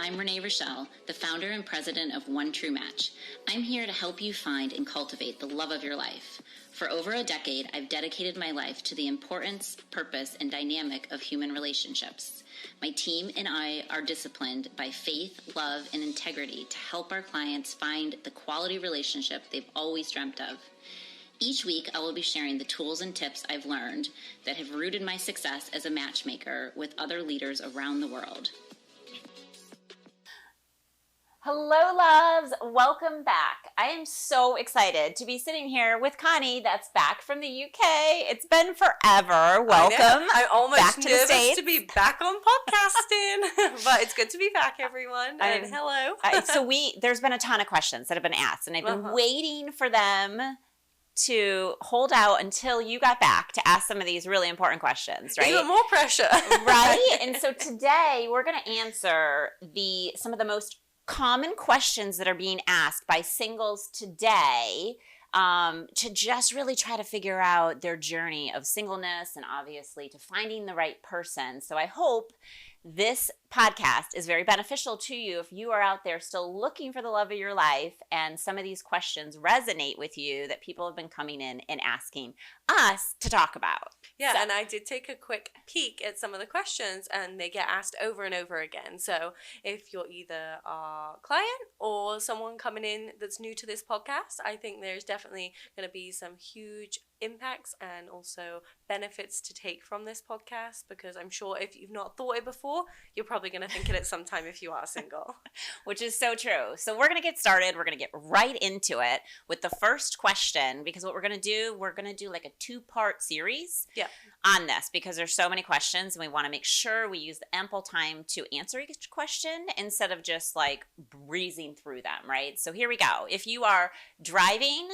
I'm Renee Richel, the founder and president of One True Match. I'm here to help you find and cultivate the love of your life. For over a decade, I've dedicated my life to the importance, purpose, and dynamic of human relationships. My team and I are disciplined by faith, love, and integrity to help our clients find the quality relationship they've always dreamt of. Each week, I will be sharing the tools and tips I've learned that have rooted my success as a matchmaker with other leaders around the world. Hello, loves. Welcome back. I am so excited to be sitting here with Connie that's back from the UK. It's been forever. Welcome. I'm almost back to nervous the States. to be back on podcasting, but it's good to be back, everyone. And hello. There's been a ton of questions that have been asked, and I've been waiting for them to hold out until you got back to ask some of these really important questions, right? Even more pressure. Right? And so today we're going to answer some of the most common questions that are being asked by singles today, to just really try to figure out their journey of singleness and obviously to finding the right person. So I hope this podcast is very beneficial to you if you are out there still looking for the love of your life and some of these questions resonate with you that people have been coming in and asking us to talk about. Yeah, and I did take a quick peek at some of the questions, and they get asked over and over again. So if you're either our client or someone coming in that's new to this podcast, I think there's definitely going to be some huge impacts and also benefits to take from this podcast, because I'm sure if you've not thought it before, you're probably going to think it at some time if you are single. Which is so true. So we're going to get started. We're going to get right into it with the first question, because what we're going to do like a 2-part series on this, because there's so many questions and we want to make sure we use the ample time to answer each question instead of just like breezing through them, right? So here we go. If you are driving,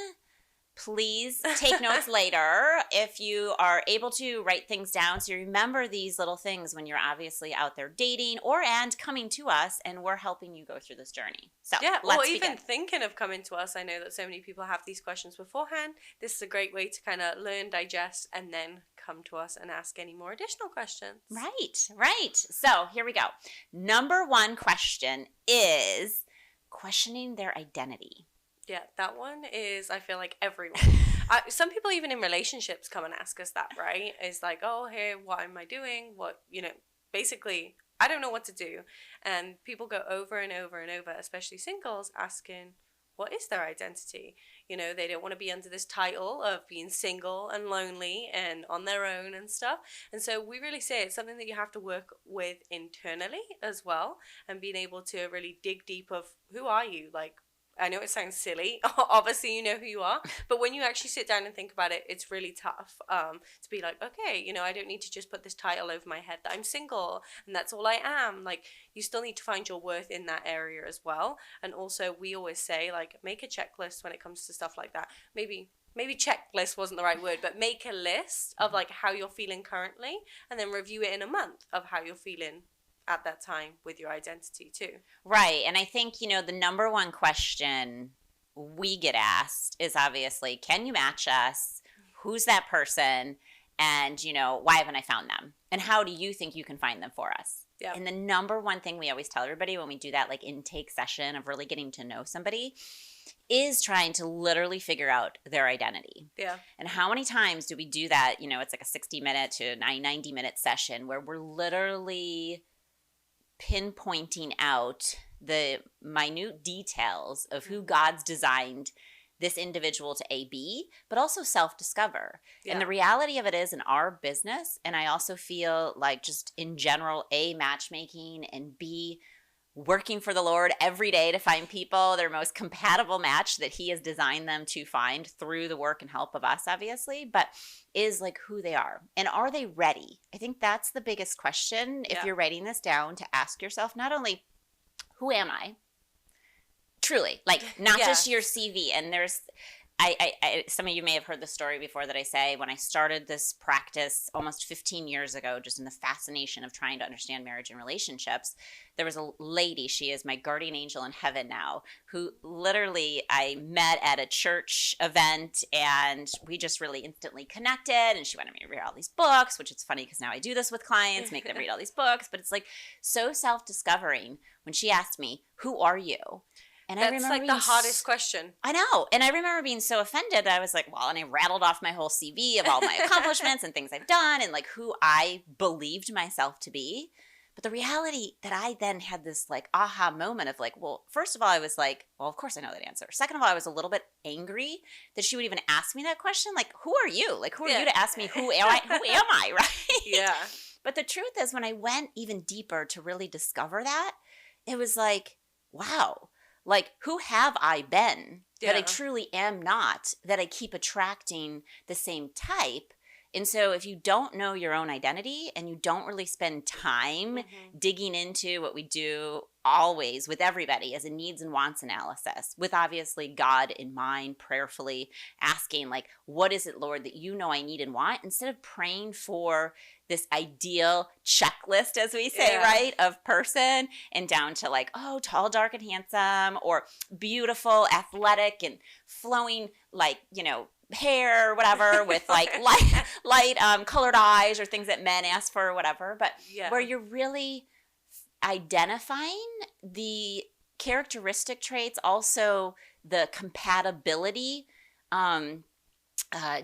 please take notes later. If you are able to, write things down so you remember these little things when you're obviously out there dating and coming to us, and we're helping you go through this journey. So let's begin. Thinking of coming to us. I know that so many people have these questions beforehand. This is a great way to kind of learn, digest, and then come to us and ask any more additional questions. Right. So here we go. Number 1 question is questioning their identity. Yeah, that one is, I feel like everyone. Some people even in relationships come and ask us that, right? It's like, oh, hey, what am I doing? Basically, I don't know what to do. And people go over and over and over, especially singles, asking, what is their identity? They don't want to be under this title of being single and lonely and on their own and stuff. And so we really say it's something that you have to work with internally as well, and being able to really dig deep of who are you? Like, I know it sounds silly. Obviously, you know who you are. But when you actually sit down and think about it, it's really tough to be like, okay, I don't need to just put this title over my head that I'm single and that's all I am. Like, you still need to find your worth in that area as well. And also, we always say, like, make a checklist when it comes to stuff like that. Maybe checklist wasn't the right word, but make a list of, like, how you're feeling currently, and then review it in a month of how you're feeling at that time with your identity too. Right. And I think, the number 1 question we get asked is obviously, can you match us? Who's that person? And, why haven't I found them? And how do you think you can find them for us? Yeah. And the number 1 thing we always tell everybody when we do that, like, intake session of really getting to know somebody is trying to literally figure out their identity. Yeah. And how many times do we do that? It's like a 60-minute to 90-minute session where we're literally pinpointing out the minute details of who God's designed this individual to be, but also self-discover. Yeah. And the reality of it is, in our business, and I also feel like just in general, matchmaking, and working for the Lord every day to find people their most compatible match that He has designed them to find through the work and help of us, obviously, but is like who they are. And are they ready? I think that's the biggest question. If you're writing this down, to ask yourself not only, who am I? Truly, like, not just your CV. And some of you may have heard the story before that I say when I started this practice almost 15 years ago, just in the fascination of trying to understand marriage and relationships, there was a lady, she is my guardian angel in heaven now, who literally I met at a church event and we just really instantly connected, and she wanted me to read all these books, which is funny because now I do this with clients, make them read all these books, but it's like so self-discovering when she asked me, "Who are you?" And I remember like the hardest question. I know. And I remember being so offended that I was like, well, and I rattled off my whole CV of all my accomplishments and things I've done and like who I believed myself to be. But the reality that I then had this like aha moment of like, well, first of all, I was like, well, of course I know that answer. Second of all, I was a little bit angry that she would even ask me that question. Like, who are you? Like, who are you to ask me who am I? Right? Yeah. But the truth is when I went even deeper to really discover that, it was like, wow. Like, who have I been that I truly am not, that I keep attracting the same type? And so if you don't know your own identity and you don't really spend time digging into what we do always with everybody as a needs and wants analysis, with obviously God in mind, prayerfully asking like, what is it, Lord, that you know I need and want, instead of praying for this ideal checklist, as we say, right, of person and down to like, oh, tall, dark, and handsome, or beautiful, athletic, and flowing like, you know, hair or whatever with like light colored eyes or things that men ask for or whatever, but where you're really identifying the characteristic traits, also the compatibility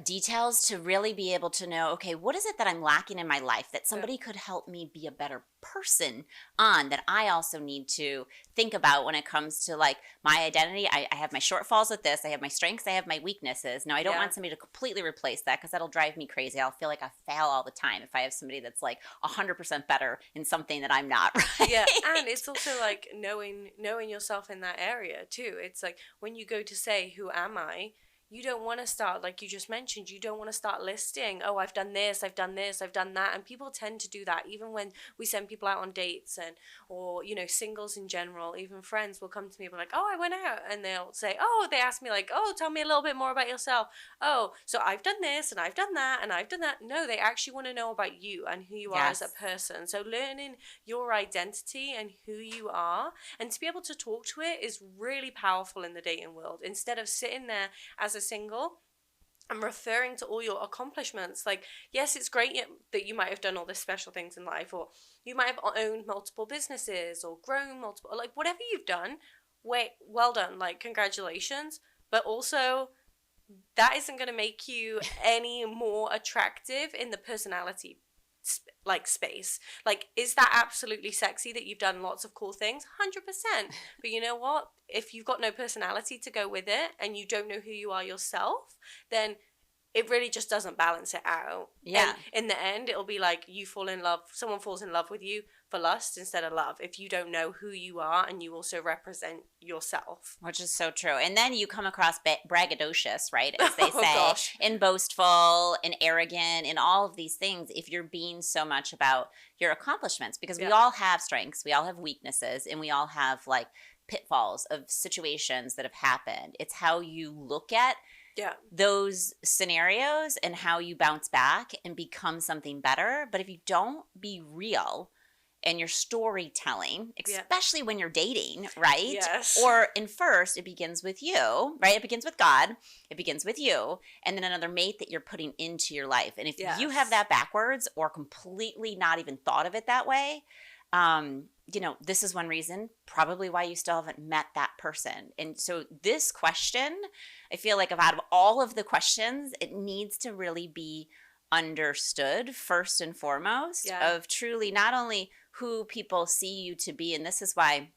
details to really be able to know, okay, what is it that I'm lacking in my life that somebody could help me be a better person on, that I also need to think about when it comes to like my identity. I have my shortfalls with this. I have my strengths. I have my weaknesses. Now, I don't want somebody to completely replace that because that'll drive me crazy. I'll feel like I fail all the time if I have somebody that's like 100% better in something that I'm not, right? Yeah, and it's also like knowing yourself in that area too. It's like when you go to say, who am I? You don't want to start, like you just mentioned, you don't want to start listing, oh, I've done this, I've done this, I've done that. And people tend to do that even when we send people out on dates or, you know, singles in general, even friends will come to me and be like, oh, I went out. And they'll say, oh, they ask me like, oh, tell me a little bit more about yourself. Oh, so I've done this and I've done that and I've done that. No, they actually want to know about you and who you are as a person. So learning your identity and who you are and to be able to talk to it is really powerful in the dating world. Instead of sitting there as a single and referring to all your accomplishments, like, yes, it's great that you might have done all these special things in life, or you might have owned multiple businesses or grown multiple, like whatever you've done, well done, like congratulations. But also that isn't going to make you any more attractive in the personality space. Like, is that absolutely sexy that you've done lots of cool things? 100%. But you know what? If you've got no personality to go with it and you don't know who you are yourself, then it really just doesn't balance it out. Yeah. And in the end, it'll be like you fall in love, someone falls in love with you for lust instead of love, if you don't know who you are and you also represent yourself. Which is so true. And then you come across braggadocious, right, as they say, gosh. And boastful and arrogant and all of these things if you're being so much about your accomplishments, because we all have strengths, we all have weaknesses, and we all have like pitfalls of situations that have happened. It's how you look at those scenarios and how you bounce back and become something better. But if you don't be real in your storytelling, especially when you're dating, right? Yes. Or in first, it begins with you, right? It begins with God. It begins with you. And then another mate that you're putting into your life. And if you have that backwards or completely not even thought of it that way, you know, this is one reason probably why you still haven't met that person. And so this question, I feel like out of all of the questions, it needs to really be understood first and foremost of truly not only who people see you to be. And this is why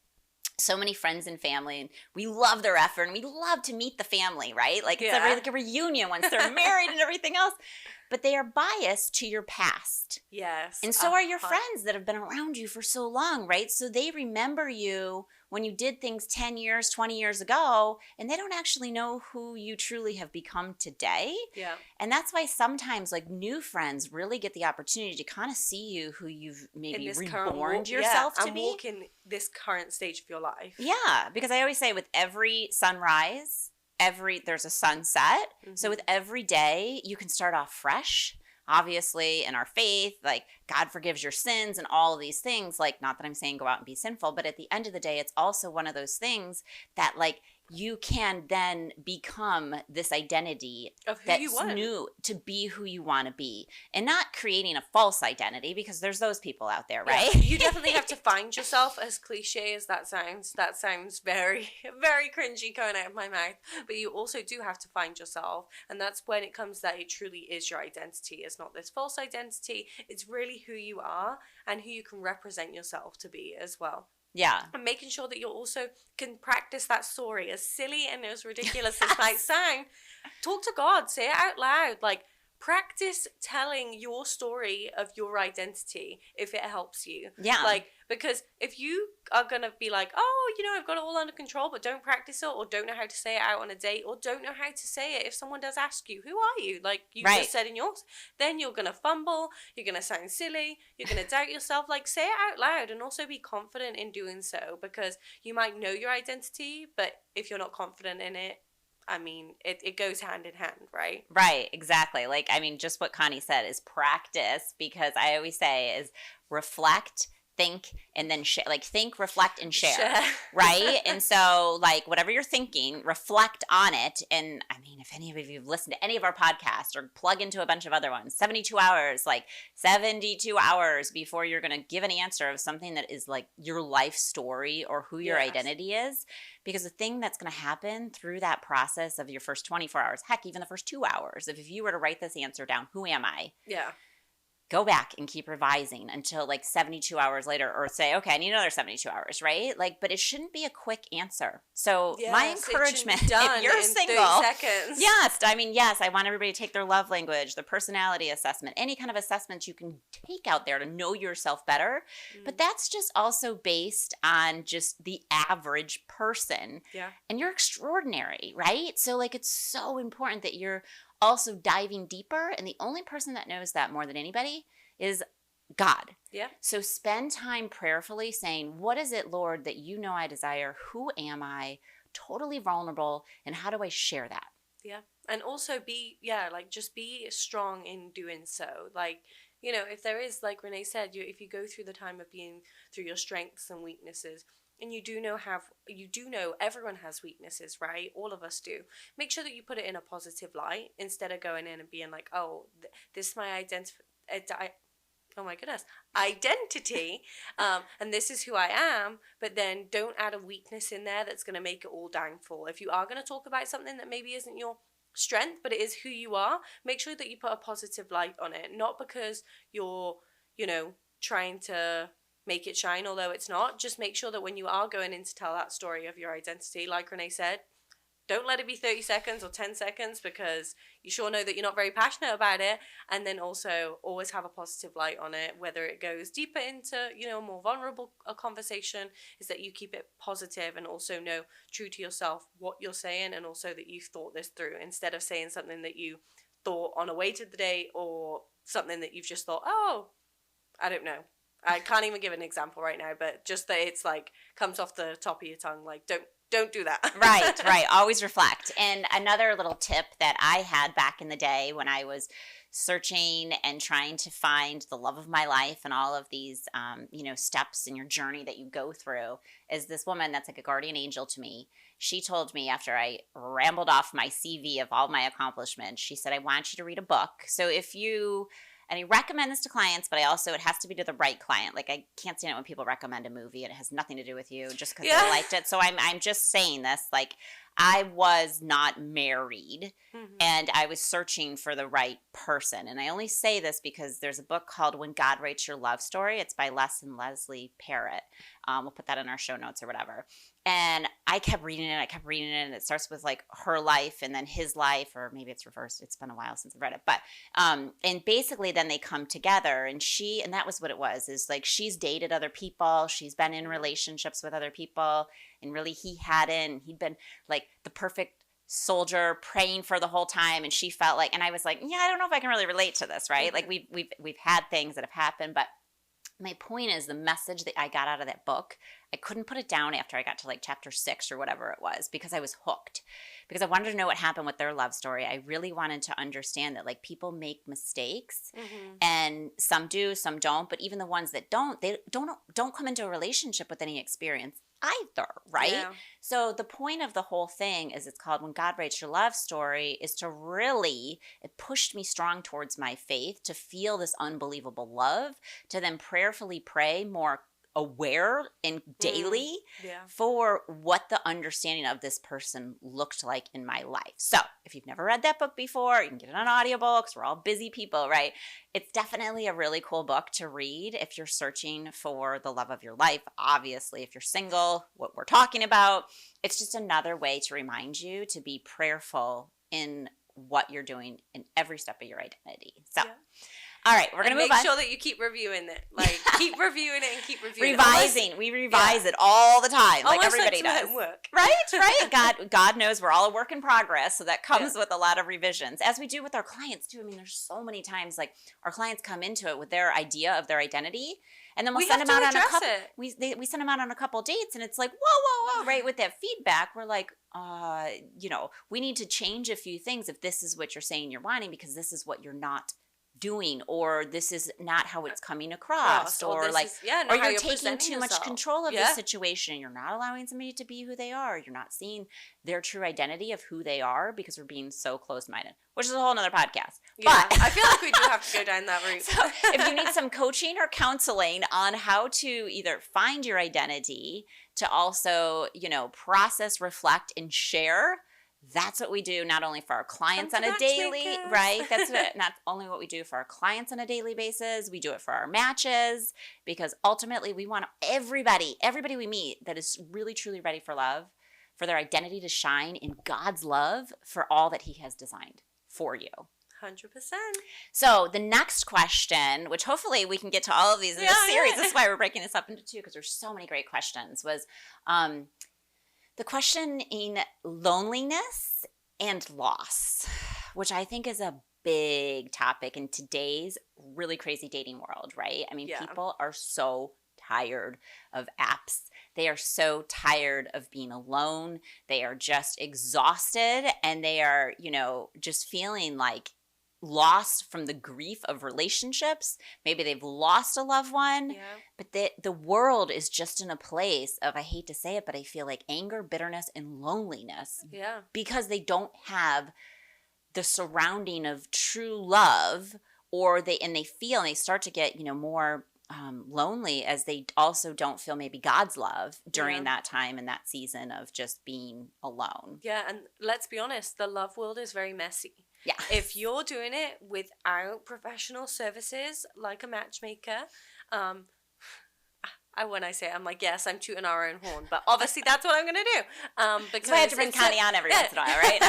so many friends and family, and we love their effort and we love to meet the family, right? Like it's like a reunion once they're married and everything else. But they are biased to your past. Yes. And so are your friends that have been around you for so long, right? So they remember you when you did things 10 years, 20 years ago, and they don't actually know who you truly have become today. Yeah. And that's why sometimes like new friends really get the opportunity to kind of see you who you've maybe reborn yourself to be. And walk in this current stage of your life. Yeah, because I always say with every sunrise, there's a sunset. So with every day, you can start off fresh. Obviously, in our faith, like God forgives your sins and all of these things. Like, not that I'm saying go out and be sinful, but at the end of the day, it's also one of those things that like you can then become this identity of who that's you want. new, to be who you want to be, and not creating a false identity, because there's those people out there, right? Yeah, you definitely have to find yourself, as cliche as that sounds. That sounds very, very cringy coming out of my mouth. But you also do have to find yourself. And that's when it comes that it truly is your identity. It's not this false identity. It's really who you are and who you can represent yourself to be as well. Yeah. And making sure that you also can practice that story, as silly and as ridiculous as might sound. Talk to God, say it out loud. Like, practice telling your story of your identity if it helps you. Yeah. Like, because if you are going to be like, oh, you know, I've got it all under control, but don't practice it, or don't know how to say it out on a date, or don't know how to say it if someone does ask you, who are you? Like you just said in yours, then you're going to fumble, you're going to sound silly, you're going to doubt yourself. Like, say it out loud, and also be confident in doing so, because you might know your identity, but if you're not confident in it, I mean, it goes hand in hand, right? Right, exactly. Like, I mean, just what Connie said is practice, because I always say is reflect, think, and then like think, reflect, and share. Right? And so like whatever you're thinking, reflect on it. And I mean, if any of you have listened to any of our podcasts or plug into a bunch of other ones, 72 hours, like 72 hours before you're going to give an answer of something that is like your life story or who your identity is. Because the thing that's going to happen through that process of your first 24 hours, heck, even the first 2 hours, if you were to write this answer down, who am I? Yeah. Go back and keep revising until like 72 hours later, or say, okay, I need another 72 hours, right? Like, but it shouldn't be a quick answer. So my encouragement, if you're single, 30 seconds. yes, I want everybody to take their love language, their personality assessment, any kind of assessments you can take out there to know yourself better. But that's just also based on just the average person. Yeah. And you're extraordinary, right? So like, it's so important that you're also diving deeper, and the only person that knows that more than anybody is God. Yeah. So spend time prayerfully saying, what is it, Lord, that you know I desire? Who am I? Totally vulnerable. And how do I share that? Yeah. And also just be strong in doing so. Like, you know, if there is, like Renee said, if you go through the time of being through your strengths and weaknesses, and you do know everyone has weaknesses, right? All of us do. Make sure that you put it in a positive light instead of going in and being like, oh, this is my identity, and this is who I am. But then don't add a weakness in there that's going to make it all downfall. If you are going to talk about something that maybe isn't your strength, but it is who you are, make sure that you put a positive light on it. Not because you're, you know, trying to make it shine, although it's not. Just make sure that when you are going in to tell that story of your identity, like Renee said, don't let it be 30 seconds or 10 seconds, because you sure know that you're not very passionate about it. And then also always have a positive light on it, whether it goes deeper into, you know, a more vulnerable conversation, is that you keep it positive and also know true to yourself what you're saying, and also that you've thought this through, instead of saying something that you thought on a way to the date, or something that you've just thought, oh, I don't know. I can't even give an example right now, but just that it's like comes off the top of your tongue. Like, don't do that. Right. Always reflect. And another little tip that I had back in the day when I was searching and trying to find the love of my life and all of these, steps in your journey that you go through, is this woman that's like a guardian angel to me. She told me, after I rambled off my CV of all my accomplishments, she said, I want you to read a book. So and I recommend this to clients, but it has to be to the right client. Like, I can't stand it when people recommend a movie and it has nothing to do with you just because they liked it. So I'm just saying this, like, I was not married, and I was searching for the right person. And I only say this because there's a book called When God Writes Your Love Story. It's by Leslie Parrott. We'll put that in our show notes or whatever. And I kept reading it. And it starts with like her life and then his life, or maybe it's reversed. It's been a while since I've read it. But, and basically then they come together, and that was what it was, is like, she's dated other people. She's been in relationships with other people, and really he hadn't. He'd been like the perfect soldier praying for the whole time. And she felt like, and I was like, yeah, I don't know if I can really relate to this, right? Like we've had things that have happened, but my point is, the message that I got out of that book, I couldn't put it down after I got to like chapter 6 or whatever it was, because I was hooked. because I wanted to know what happened with their love story. I really wanted to understand that, like, people make mistakes, and some do, some don't. But even the ones that don't, they don't come into a relationship with any experience either, right? Yeah. So the point of the whole thing is, it's called When God Writes Your Love Story, is to really, it pushed me strong towards my faith, to feel this unbelievable love, to then prayerfully pray more aware and daily Yeah. for what the understanding of this person looked like in my life. So if you've never read that book before, you can get it on audiobooks. We're all busy people, right? It's definitely a really cool book to read if you're searching for the love of your life. Obviously, if you're single, what we're talking about, it's just another way to remind you to be prayerful in what you're doing in every step of your identity. So all right, we're going to move on. Make sure that you keep reviewing it. Like, keep reviewing it and keep reviewing Revising. it. We revise it all the time, like everybody does. Homework. Right? God knows we're all a work in progress, so that comes with a lot of revisions, as we do with our clients too. I mean, there's so many times, like, our clients come into it with their idea of their identity, and then we'll send them out on a couple. We send them out on a couple dates, and it's like, whoa, right? With that feedback, we're like, we need to change a few things if this is what you're saying you're wanting, because this is what you're not doing, or this is not how it's coming across, or like, or you're taking too much control of the situation. You're not allowing somebody to be who they are. You're not seeing their true identity of who they are, because we're being so closed-minded, which is a whole nother podcast. Yeah, but I feel like we do have to go down that route. So if you need some coaching or counseling on how to either find your identity, to also, process, reflect, and share, that's what we do, not only for our clients on a daily, right? That's not only what we do for our clients on a daily basis, we do it for our matches, because ultimately we want everybody we meet that is really, truly ready for love, for their identity to shine in God's love for all that He has designed for you. 100%. So the next question, which hopefully we can get to all of these in this series, this is why we're breaking this up into two, because there's so many great questions, was the question in loneliness and loss, which I think is a big topic in today's really crazy dating world, right? I mean, people are so tired of apps. They are so tired of being alone. They are just exhausted, and they are, just feeling like lost from the grief of relationships. Maybe they've lost a loved one, but the world is just in a place of, I hate to say it, but I feel like anger, bitterness, and loneliness. Yeah. Because they don't have the surrounding of true love, or they start to get, more lonely, as they also don't feel maybe God's love during that time and that season of just being alone. Yeah, and let's be honest, the love world is very messy. Yeah. If you're doing it without professional services like a matchmaker, when I say it, I'm like, yes, I'm tooting our own horn, but obviously that's what I'm going to do. Because I have to bring Connie on every once in a while, right?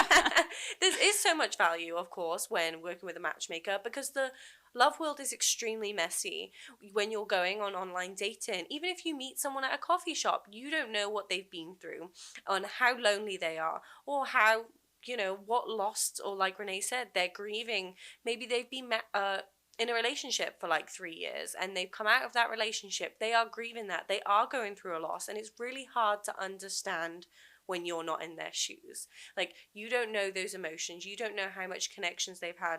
There is so much value, of course, when working with a matchmaker, because the love world is extremely messy when you're going on online dating. Even if you meet someone at a coffee shop, you don't know what they've been through, on how lonely they are, or how, what lost, or like Renee said, they're grieving. Maybe they've been in a relationship for like 3 years, and they've come out of that relationship. They are grieving that. They are going through a loss, and it's really hard to understand when you're not in their shoes. Like, you don't know those emotions. You don't know how much connections they've had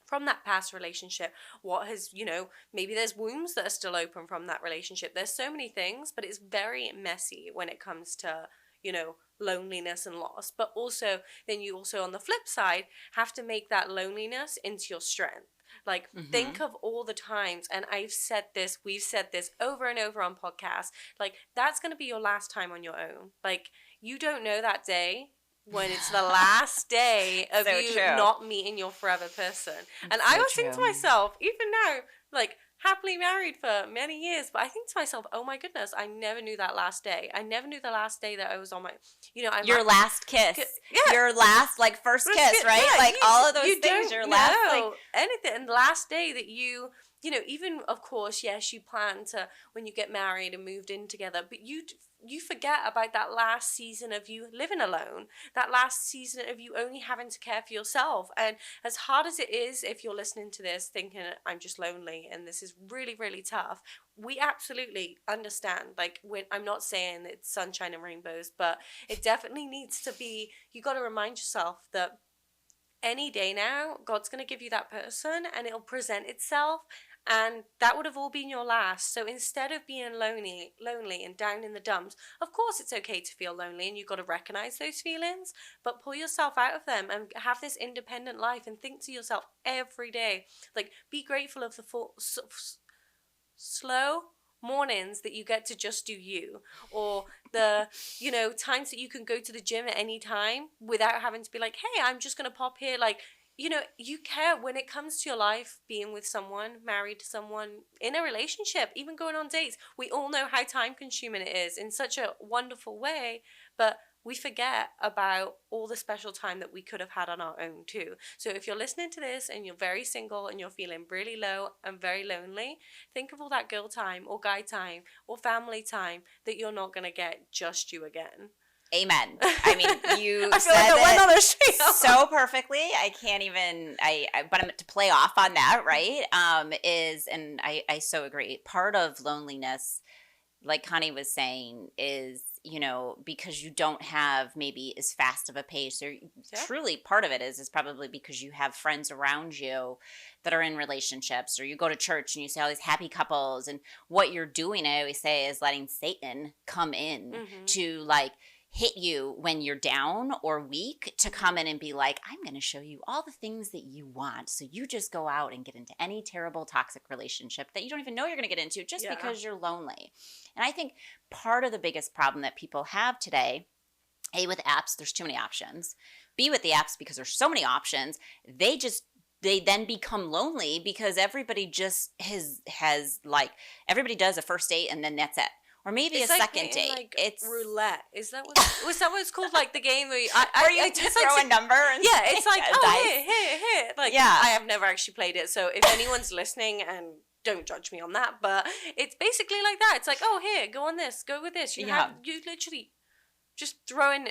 from that past relationship. What has, maybe there's wounds that are still open from that relationship. There's so many things, but it's very messy when it comes to, loneliness and loss. But also, then you also, on the flip side, have to make that loneliness into your strength. Like, think of all the times, and we've said this over and over on podcasts, like, that's going to be your last time on your own. Like, you don't know that day when it's the last day of not meeting your forever person. And I was thinking to myself, even now, like, happily married for many years, but I think to myself, oh my goodness, I never knew that last day. I never knew the last day that I was on my, your last kiss, your last, first kiss, right? All of those things, your last, anything. And the last day that you, even, of course, yes, you plan to, when you get married and moved in together, but you you forget about that last season of you living alone, that last season of you only having to care for yourself. And as hard as it is, if you're listening to this thinking I'm just lonely and this is really, really tough, we absolutely understand. Like, I'm not saying it's sunshine and rainbows, but it definitely needs to be, you got to remind yourself that any day now, God's going to give you that person and it'll present itself. And that would have all been your last. So instead of being lonely and down in the dumps, of course it's okay to feel lonely and you've got to recognize those feelings, but pull yourself out of them and have this independent life and think to yourself every day, like, be grateful of the slow mornings that you get to just do you, or the times that you can go to the gym at any time without having to be like, hey, I'm just gonna pop here. Like, you care when it comes to your life, being with someone, married to someone, in a relationship, even going on dates. We all know how time consuming it is in such a wonderful way, but we forget about all the special time that we could have had on our own too. So if you're listening to this and you're very single and you're feeling really low and very lonely, think of all that girl time or guy time or family time that you're not going to get just you again. Amen. I mean, you I feel said like I went on a show. so perfectly. I can't even, but I'm to play off on that, right? And I so agree. Part of loneliness, like Connie was saying, is, because you don't have maybe as fast of a pace, or truly part of it is probably because you have friends around you that are in relationships, or you go to church and you see all these happy couples, and what you're doing, I always say, is letting Satan come in to like hit you when you're down or weak, to come in and be like, I'm going to show you all the things that you want. So you just go out and get into any terrible toxic relationship that you don't even know you're going to get into just because you're lonely. And I think part of the biggest problem that people have today, A, with apps, there's too many options. B, with the apps, because there's so many options, they then become lonely because everybody just has like, everybody does a first date and then that's it. Or maybe it's a second date. Like it's roulette. Is that what? Was that what it's called? Like the game where you just throw a number and it's like, oh, dice. Here. Like, I have never actually played it, so if anyone's listening, and don't judge me on that, but it's basically like that. It's like, oh, here, go on this, go with this. You literally just throwing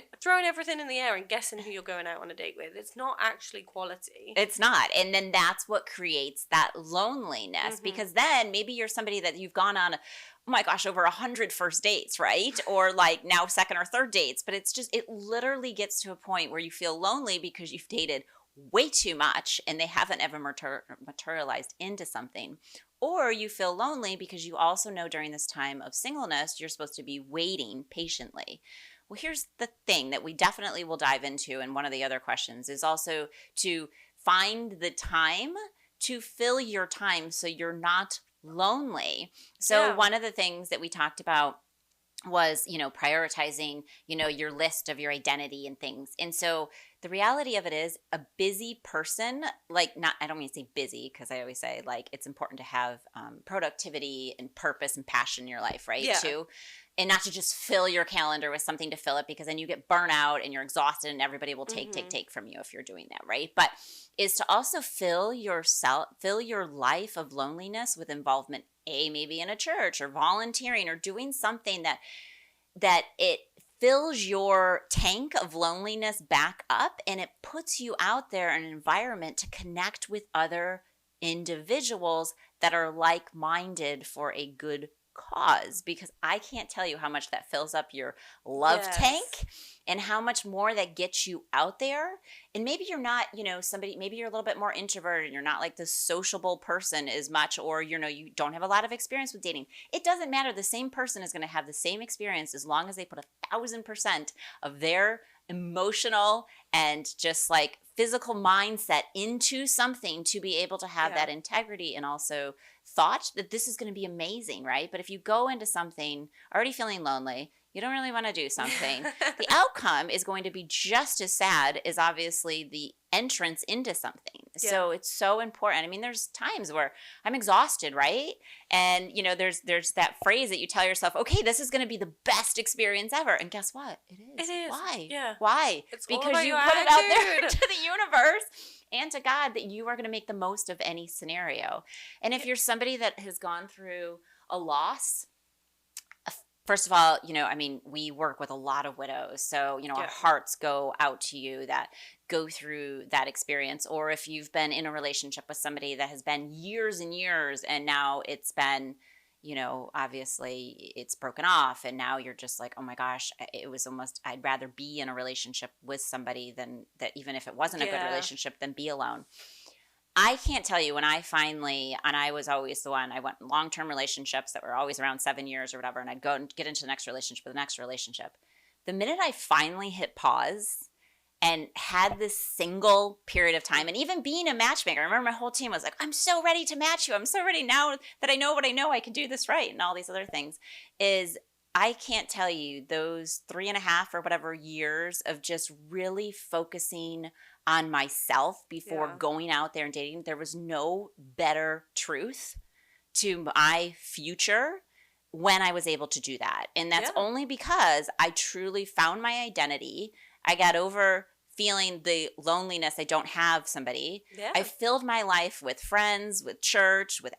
everything in the air and guessing who you're going out on a date with. It's not actually quality. It's not. And then that's what creates that loneliness, because then maybe you're somebody that you've gone on, oh my gosh, over 100 first dates, right? Or like now second or third dates. But it's just, it literally gets to a point where you feel lonely because you've dated way too much and they haven't ever materialized into something. Or you feel lonely because you also know during this time of singleness, you're supposed to be waiting patiently. Well, here's the thing that we definitely will dive into, and one of the other questions is also to find the time to fill your time so you're not lonely. So one of the things that we talked about was, prioritizing, your list of your identity and things. And so the reality of it is, a busy person, I don't mean to say busy, because I always say like it's important to have productivity and purpose and passion in your life, right? Too. And not to just fill your calendar with something to fill it, because then you get burnt out and you're exhausted and everybody will take from you if you're doing that, right? But is to also fill your life of loneliness with involvement, maybe in a church or volunteering or doing something that it fills your tank of loneliness back up, and it puts you out there in an environment to connect with other individuals that are like-minded for a good cause. Because I can't tell you how much that fills up your love tank and how much more that gets you out there. And maybe you're not, maybe you're a little bit more introverted and you're not like this sociable person as much, or, you don't have a lot of experience with dating. It doesn't matter. The same person is going to have the same experience as long as they put 1,000% of their emotional and just like physical mindset into something to be able to have that integrity and also thought that this is going to be amazing, right? But if you go into something already feeling lonely, you don't really want to do something, the outcome is going to be just as sad as obviously the entrance into something. So it's so important. I mean, there's times where I'm exhausted, right? And, there's that phrase that you tell yourself, okay, this is going to be the best experience ever. And guess what? It is. It is. Why? Yeah. Why? It's because you put it out there to the universe and to God that you are going to make the most of any scenario. And if you're somebody that has gone through a loss, first of all, I mean, we work with a lot of widows. So, our hearts go out to you that go through that experience. Or if you've been in a relationship with somebody that has been years and years, and now it's been, obviously it's broken off, and now you're just like, oh my gosh, it was almost, I'd rather be in a relationship with somebody than that, even if it wasn't a good relationship, than be alone. I can't tell you when I finally, and I was always the one, I went in long-term relationships that were always around 7 years or whatever, and I'd go and get into the next relationship with the next relationship. The minute I finally hit pause and had this single period of time, and even being a matchmaker, I remember my whole team was like, I'm so ready to match you. I'm so ready now that I know what I know, I can do this right, and all these other things, is I can't tell you those 3.5 or whatever years of just really focusing on myself before going out there and dating. There was no better truth to my future when I was able to do that. And that's only because I truly found my identity. I got over feeling the loneliness. I don't have somebody. Yeah. I filled my life with friends, with church, with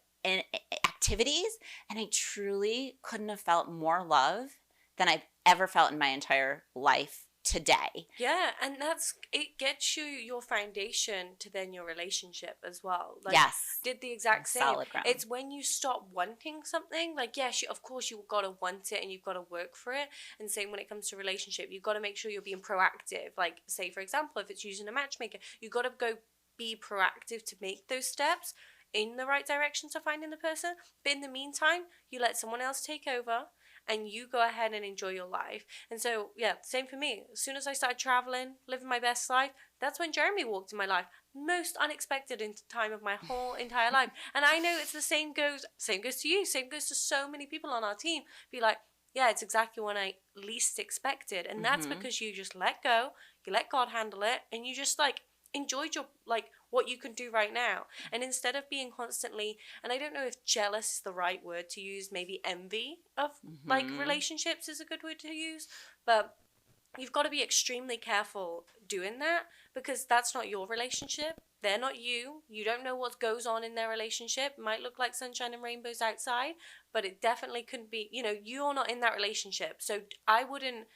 activities. And I truly couldn't have felt more love than I've ever felt in my entire life today. Yeah, and it gets you your foundation to then your relationship as well. Like, yes, did the exact same. Solid ground. It's when you stop wanting something, like, yes, of course you've got to want it and you've got to work for it. And same when it comes to relationship, you've got to make sure you're being proactive. Like, say for example, if it's using a matchmaker, you've got to go be proactive to make those steps in the right direction to finding the person. But in the meantime, you let someone else take over and you go ahead and enjoy your life. And so, yeah, same for me. As soon as I started traveling, living my best life, that's when Jeremy walked in my life. Most unexpected time of my whole entire life. And I know it's the same goes to you, same goes to so many people on our team. Be like, yeah, it's exactly when I least expected. And that's because you just let go, you let God handle it, and you just like enjoyed your what you can do right now. And instead of being constantly, and I don't know if jealous is the right word to use, maybe envy of like relationships is a good word to use, but you've got to be extremely careful doing that, because that's not your relationship. They're not you. You don't know what goes on in their relationship. It might look like sunshine and rainbows outside, but it definitely couldn't be, you're not in that relationship. So I wouldn't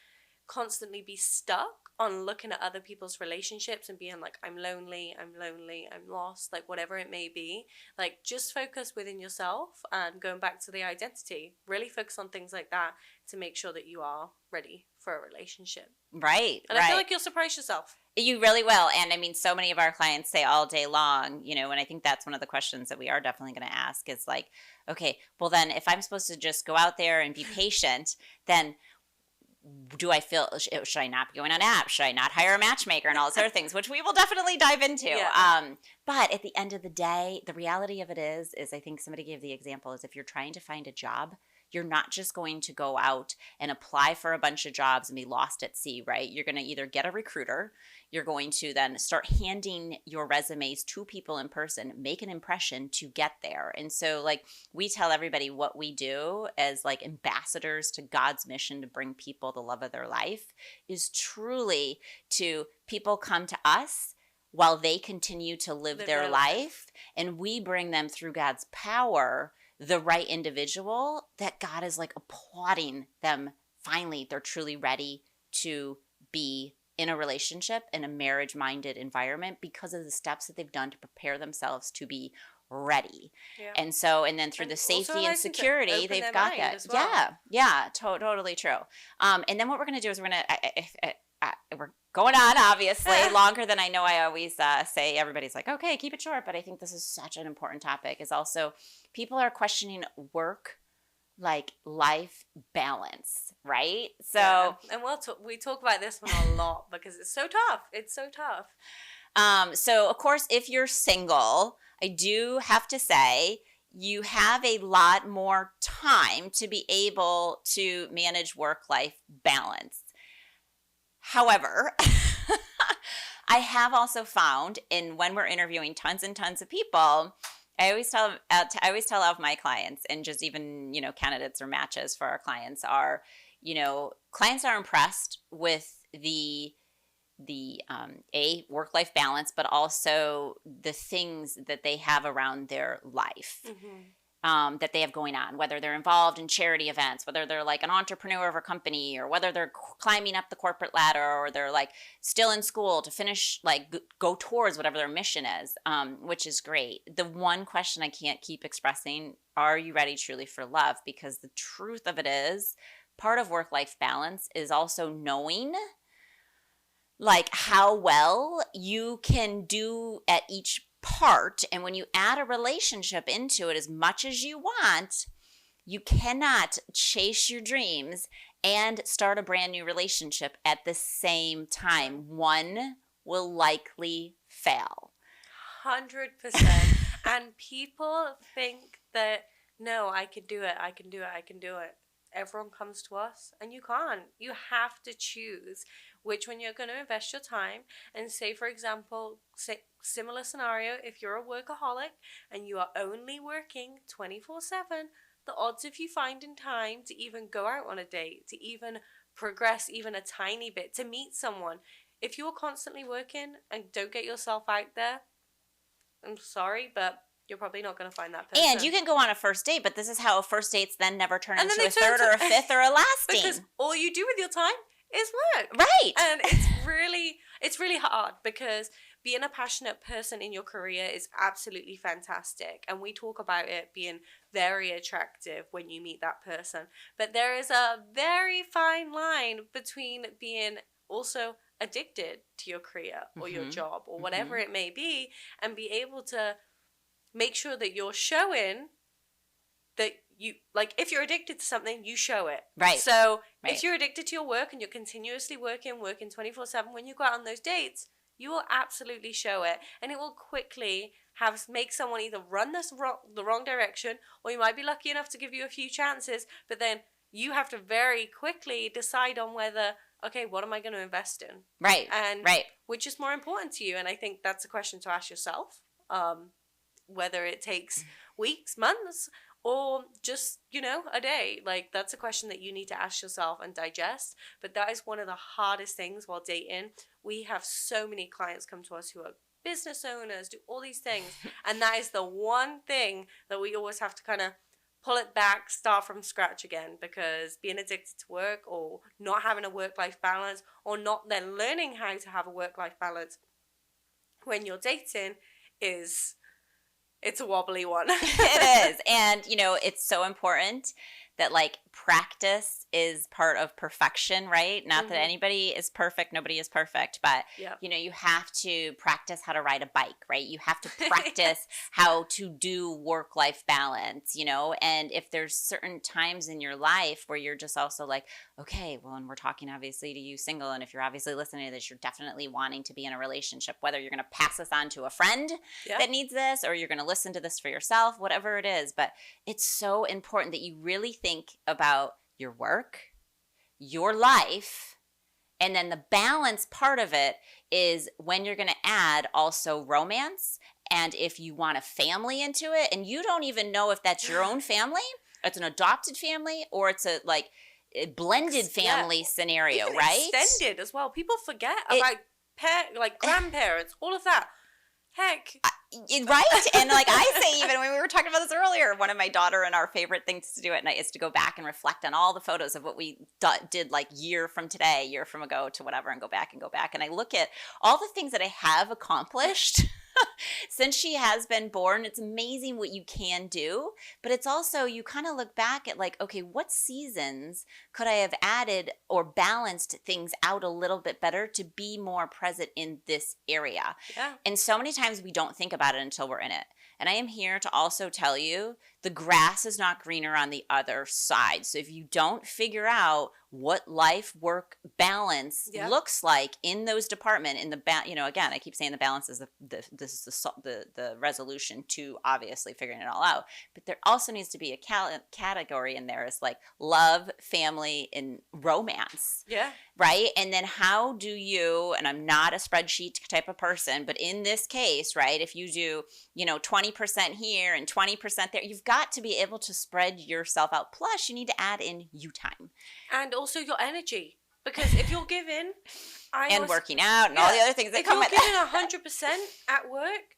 constantly be stuck on looking at other people's relationships and being like, I'm lonely, I'm lost, like whatever it may be. Like, just focus within yourself, and going back to the identity, really focus on things like that to make sure that you are ready for a relationship. Right. And I feel like you'll surprise yourself. You really will. And I mean, so many of our clients say all day long, and I think that's one of the questions that we are definitely going to ask is like, okay, well then if I'm supposed to just go out there and be patient, then do I feel, should I not be going on apps? Should I not hire a matchmaker and all those other things, which we will definitely dive into. Yeah. But at the end of the day, the reality of it is I think somebody gave the example is if you're trying to find a job, you're not just going to go out and apply for a bunch of jobs and be lost at sea, right? You're going to either get a recruiter, you're going to then start handing your resumes to people in person, make an impression to get there. And so like we tell everybody what we do as like ambassadors to God's mission to bring people the love of their life is truly to people come to us while they continue to live their life, and we bring them through God's power the right individual that God is like applauding them. Finally, they're truly ready to be in a relationship, in a marriage-minded environment because of the steps that they've done to prepare themselves to be ready. Yeah. And then through the safety and security, they've got that. Well. Yeah, totally true. And then what we're going to do is we're going on, obviously, longer than I know I always say. Everybody's like, okay, keep it short. But I think this is such an important topic, is also people are questioning work, like life balance, right? So, yeah. And we talk about this one a lot because it's so tough. It's so tough. So, of course, if you're single, I do have to say you have a lot more time to be able to manage work-life balance. However, I have also found, when we're interviewing tons and tons of people, I always tell all of my clients, and just even, candidates or matches for our clients are, clients are impressed with the work-life balance, but also the things that they have around their life. Mm-hmm. that they have going on, whether they're involved in charity events, whether they're like an entrepreneur of a company, or whether they're climbing up the corporate ladder, or they're like still in school to finish, like go towards whatever their mission is, which is great. The one question I can't keep expressing, are you ready truly for love? Because the truth of it is, part of work-life balance is also knowing like how well you can do at each part. And when you add a relationship into it as much as you want, you cannot chase your dreams and start a brand new relationship at the same time. One will likely fail. 100%. And people think that, no, I can do it. I can do it. Everyone comes to us and you can't. You have to choose which one you're going to invest your time. And say, for example, similar scenario, if you're a workaholic and you are only working 24/7, the odds of you finding time to even go out on a date, to even progress even a tiny bit, to meet someone, if you're constantly working and don't get yourself out there, I'm sorry, but you're probably not going to find that person. And you can go on a first date, but this is how first dates then never turn into a third or a fifth or a lasting. Because all you do with your time is work. Right. And it's really hard, because being a passionate person in your career is absolutely fantastic. And we talk about it being very attractive when you meet that person. But there is a very fine line between being also addicted to your career or your job or whatever it may be, and be able to make sure that you're showing that you, like, if you're addicted to something, you show it. Right. So right. if you're addicted to your work and you're continuously working 24/7, when you go out on those dates, you will absolutely show it. And it will quickly make someone either run the wrong direction, or you might be lucky enough to give you a few chances, but then you have to very quickly decide on whether, okay, what am I going to invest in? Right. And right. which is more important to you? And I think that's a question to ask yourself. Whether it takes weeks, months, or just, a day. Like, that's a question that you need to ask yourself and digest. But that is one of the hardest things while dating. We have so many clients come to us who are business owners, do all these things. And that is the one thing that we always have to kind of pull it back, start from scratch again, because being addicted to work, or not having a work-life balance, or not then learning how to have a work-life balance when you're dating it's a wobbly one. It is. And, it's so important that like practice is part of perfection, right? Not that anybody is perfect. Nobody is perfect. But, you have to practice how to ride a bike, right? You have to practice how to do work-life balance, and if there's certain times in your life where you're just also like, okay, well, and we're talking obviously to you single, and if you're obviously listening to this, you're definitely wanting to be in a relationship, whether you're going to pass this on to a friend that needs this, or you're going to listen to this for yourself, whatever it is. But it's so important that you really think about your work, your life, and then the balance part of it is when you're going to add also romance. And if you want a family into it, and you don't even know if that's your own family, it's an adopted family, or it's a blended family scenario, even right? Extended as well. People forget about grandparents, all of that. Heck. Right? And like I say, even when we were talking about this earlier, one of my daughter and our favorite things to do at night is to go back and reflect on all the photos of what we did like year from today, year from ago to whatever, and go back. And I look at all the things that I have accomplished since she has been born. It's amazing what you can do, but it's also, you kind of look back at like, okay, what seasons could I have added or balanced things out a little bit better to be more present in this area? Yeah. And so many times we don't think about it until we're in it. And I am here to also tell you the grass is not greener on the other side. So if you don't figure out what life work balance looks like in those departments, in the again, I keep saying the balance is the resolution to obviously figuring it all out. But there also needs to be a category in there is like love, family, and romance. Yeah. Right? And then how do you, and I'm not a spreadsheet type of person, but in this case, right, if you do, 20% here and 20% there, you've got to be able to spread yourself out. Plus, you need to add in you time. And also your energy. Because if you're giving... working out and all the other things that come with that. If you're giving 100% at work,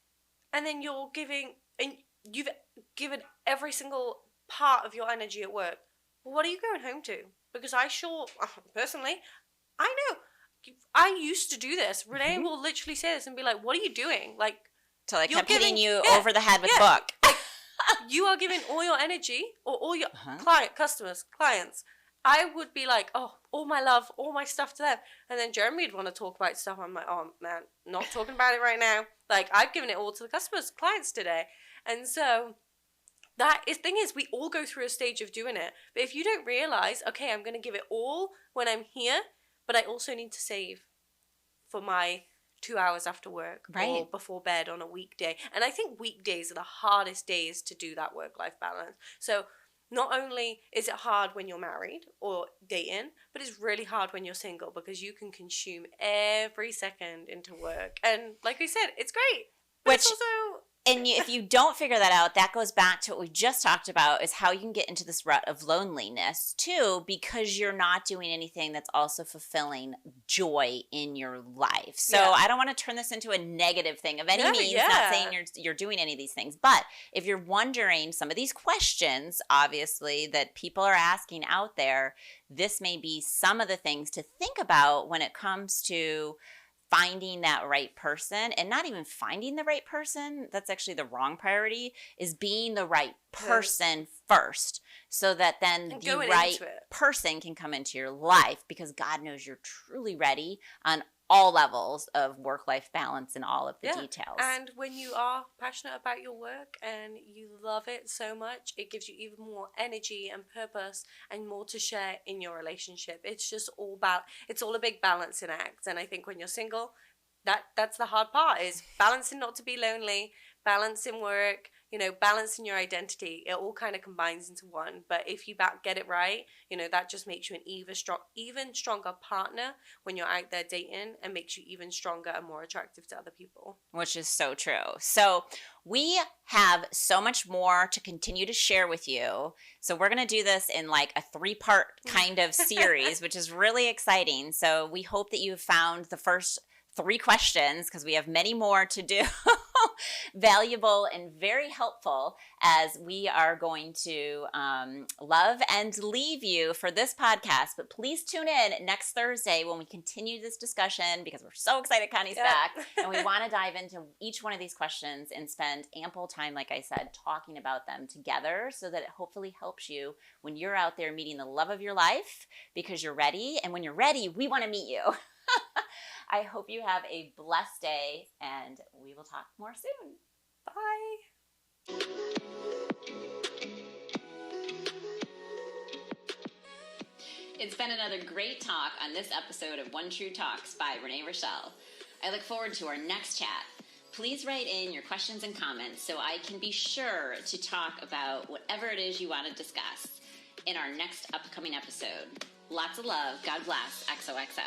and then you're giving... And you've given every single part of your energy at work. Well, what are you going home to? Because personally, I know. I used to do this. Renee will literally say this and be like, what are you doing? Like, Till I kept hitting you yeah, over the head with yeah. book. Like, you are giving all your energy, or all your clients. I would be like, oh, all my love, all my stuff to them. And then Jeremy would want to talk about stuff. I'm like, oh, man, not talking about it right now. Like, I've given it all to the clients today. And so thing is, we all go through a stage of doing it. But if you don't realize, okay, I'm going to give it all when I'm here, but I also need to save for my 2 hours after work or before bed on a weekday. And I think weekdays are the hardest days to do that work-life balance. So not only is it hard when you're married or dating, but it's really hard when you're single, because you can consume every second into work. And like we said, it's great. But it's also... And if you don't figure that out, that goes back to what we just talked about, is how you can get into this rut of loneliness too, because you're not doing anything that's also fulfilling joy in your life. So I don't want to turn this into a negative thing of any means, not saying you're doing any of these things. But if you're wondering some of these questions, obviously, that people are asking out there, this may be some of the things to think about when it comes to finding that right person. And not even finding the right person, that's actually the wrong priority, is being the right person first, so that then the right person can come into your life, because God knows you're truly ready on all levels of work-life balance and all of the details. And when you are passionate about your work and you love it so much, it gives you even more energy and purpose and more to share in your relationship. It's just it's all a big balancing act. And I think when you're single, that's the hard part, is balancing not to be lonely, balancing work, balancing your identity. It all kind of combines into one. But if you get it right, that just makes you an even stronger partner when you're out there dating, and makes you even stronger and more attractive to other people. Which is so true. So we have so much more to continue to share with you. So we're going to do this in like a 3-part kind of series, which is really exciting. So we hope that you found the first 3 questions, because we have many more to do, valuable and very helpful, as we are going to love and leave you for this podcast. But please tune in next Thursday when we continue this discussion, because we're so excited Connie's back, and we want to dive into each one of these questions and spend ample time, like I said, talking about them together, so that it hopefully helps you when you're out there meeting the love of your life, because you're ready. And when you're ready, we want to meet you. I hope you have a blessed day, and we will talk more soon. Bye. It's been another great talk on this episode of One True Talks by Renee Richel. I look forward to our next chat. Please write in your questions and comments so I can be sure to talk about whatever it is you want to discuss in our next upcoming episode. Lots of love. God bless. XOXO.